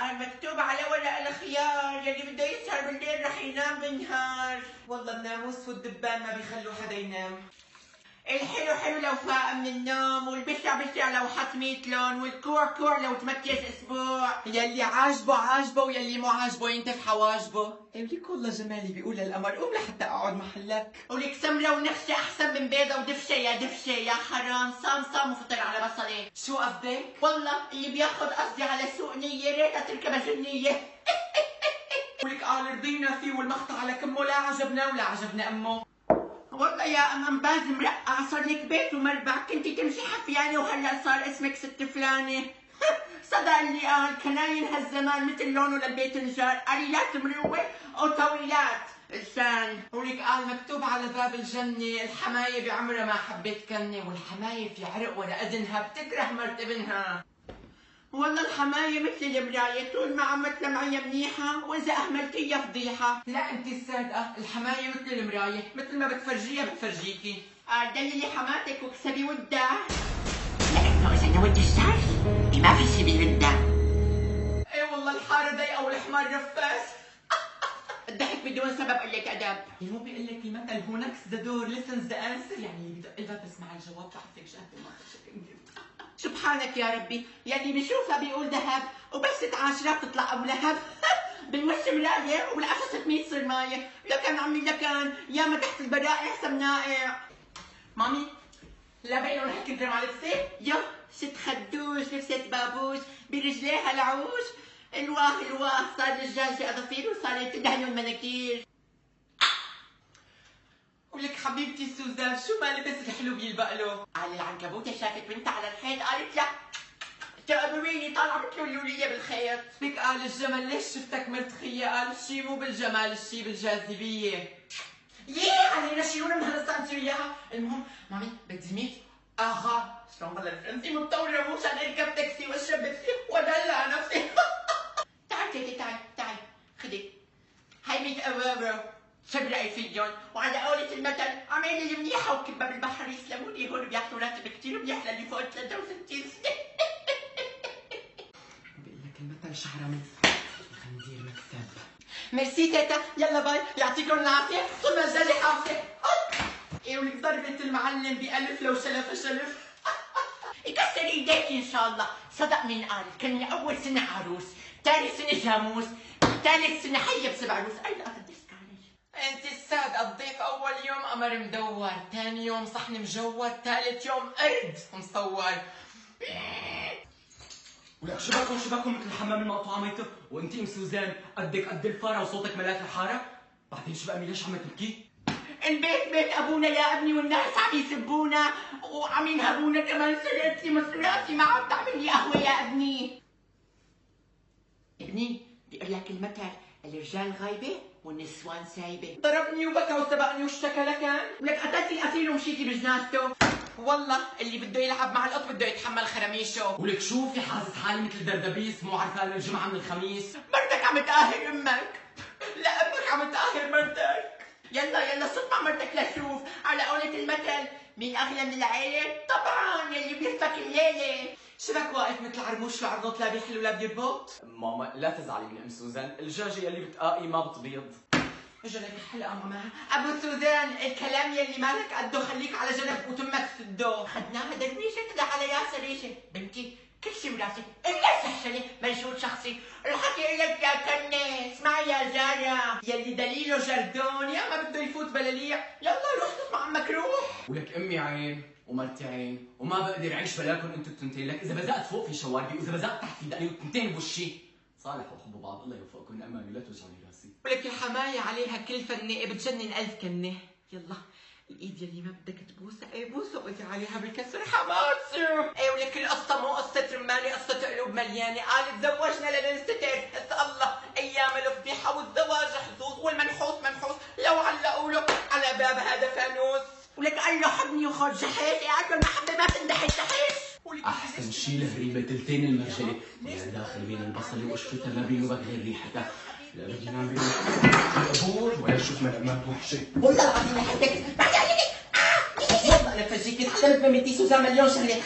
مكتوب على ورق الخيار يلي بده يسهر بالليل رح ينام بالنهار. والله الناموس والدبان ما بيخلوا حدا ينام. الحلو حلو لو فاق من النوم، والبشع بشع لو حط 100 لون، والكوع كوع لو تمكس اسبوع. يلي عاجبه عاجبه ويلي مو عاجبه ينتف حواجبه. وليك والله جمالي بيقول للقمر قوم لحتى اقعد محلك. ولك سمرة ونخشة احسن من بيضة ودفشة يا دفشة يا حرام. صام صام وفطر على بصلة. شو قصدك؟ والله اللي بياخد قصدي على سوق نية ريتها تركب جنية. ولك قال رضينا فيه والمقطع على كمه لا عجبنا ولا عجبنا امه. والله يا ام باز مرقع صار لك بيت ومربع، كنتي تمشي حفيانه وهلا صار اسمك ست فلانه. صدق اللي قال كناين هالزمان مثل لونه للبيتنجان، قليلات مروه وطويلات لسان. ولك قال مكتوب على باب الجنة الحماية بعمرها ما حبيت كنة، والحماية في عرق ولا أذنها بتكره مرت ابنها. والله الحماية مثل المراية، طول ما عم تلمعيها منيحة وإذا أهملتيها فضيحة. لا أنت الصادقة، الحماية مثل المراية، مثل ما بتفرجيها بتفرجيكي. دللي حماتك واكسبي ودها، لأنه إذا نود الشعر ما في شي بيردها. إيه والله الحارة ضيقة والحمار رفاس. الضحك بدون سبب قلة أدب. مو بيقول لك المثل هو نكس ذا دور ليسنز ذا انسر، يعني اللي بدق لها تسمع الجواب تعرفك شهد ما سبحانك يا ربي، يلي بشوفها بيقول ذهب وبس تعاشرها بتطلع ابو لهب. بالوش مرايه وبالقفص 100 صرمايه. لكن عمي لكن يا ما تحت البرائع سمنائع. مامي لا بينه نحكي كلام على لبسي. يا ست خدوش لبست بابوش برجليها العوش. الواه الواه صار رجال اظافير وصارت تدهن المناكير. ولك حبيبتي سوزان شو ما لبس الحلو بيلبق له؟ قال العنكبوتة شافت بنتها على الحيط قالت لا تقبريني طالعه مثل اللولية بالخيط. بك قال الجمل ليش شفتك مرتخية؟ قال الشي مو بالجمال الشي بالجاذبية. ييه علينا شيونا من هالستانسيو اياها. المهم مامي بدي 100 اخا. شلون ضل الفرنسي متطورة مو عشان اركب تاكسي واشرب بيبسي وادلع نفسي. تعال تيتي تعال خدي هاي 100 اورو. شو برأيي فيهم؟ وعلى قولة المثل عمالي المنيحة وكبة بالبحر يسلموني. هون بياخذوا راتب كثير منيح للي فوق 63 سنة. بقول لك المثل شعره من خنزير مكسب. ميرسي تيتا يلا باي يعطيكم العافية. ثم الجلي حافظة. ايه ولك ضربة المعلم بألف لو شلف شلف. يكسر ايديكي ان شاء الله. صدق مين قال كان اول سنة عروس، ثاني سنة جاموس، ثالث سنة حية بسبع روس. اي لا انت الصادقة الضيف اول يوم قمر مدور، ثاني يوم صحن مجور، ثالث يوم قرد مصور. ولك شباكم مثل الحمام المقطوعة ميته، وانتي ام سوزان قدك قد الفارة وصوتك ملاك الحارة. بعدين شو بقى ليش عم تبكي؟ البيت بيت ابونا يا ابني، والناس عم يسبونا وعم ينهبونا كمان. سرقت لي مصرياتي ما عم تعمل لي قهوة يا ابني. ابني بيقول لك المثل الرجال غايبة والنسوان سايبة. ضربني وبكى وسبقني واشتكى لكان. ولك قتلتي القتيل ومشيتي بجنازته. والله اللي بده يلعب مع القط بده يتحمل خراميشه. ولك شو في حاسس حالي مثل دردبيس مو عارفة الجمعة من الخميس؟ مرتك عم تقاهر امك. لا امك عم تقاهر مرتك. يلا صد مع مرتك لشوف. على قولة المثل مين اغلى من العيلة؟ طبعا يلي بيرفك الليلة. شبك واقف مثل عرموش لعرضوت لا بيحل ولا بيربط؟ ماما لا تزعلي من ام سوزان، الدجاجة يلي بتقاقي ما بتبيض. اجلك حلقة ماما. ابو سوزان الكلام يلي مالك قده خليك على جنب وتمك سده. خدناها درويشة كده على ياسر ريشة. بنتي كل شي وراسي الا سحشني منشود شخصي. الحكي لك يا كنة. اسمعي يا زارة يلي دليله جردون يا ما بده يفوت بلاليع. يلا روح مع عمك روح. ولك امي عين ومرتي عين وما بقدر اعيش بلاكم انتوا التنتين. لك اذا بزقت فوق في شواربي واذا بزقت تحت في دقني والتنتين بوشي. صالحوا وحبوا بعض الله يوفقكم امامي لا توجعوني راسي. ولك الحماية عليها كل فنة بتجنن ألف كنة. يلا الايد يلي ما بدك تبوسها ايه بوسه قلتي عليها بالكسر حماسي. ايه ولك القصة مو قصة رمانة، قصة قلوب مليانة. قال تزوجنا لننستر. اسأل الله ايام الفضيحة والزواج حظوظ والمنحوس منحوس. لو علقوا له على باب هذا فانوس. ولك قال له حبني وخذ جحيش. قال له المحبة ما تندحش تحش. احسن شي الهريبة تلتين المرجلة ويا داخل بين البصل وقشرتها ما بينه بغير ريحتها. لا بدي نام بين القبور ولا اشوف ملامات وحشة. والله العظيم لحدك بعد عليك. والله انا بفرجيك تعلمت من بنتي سوزان مليون شغله.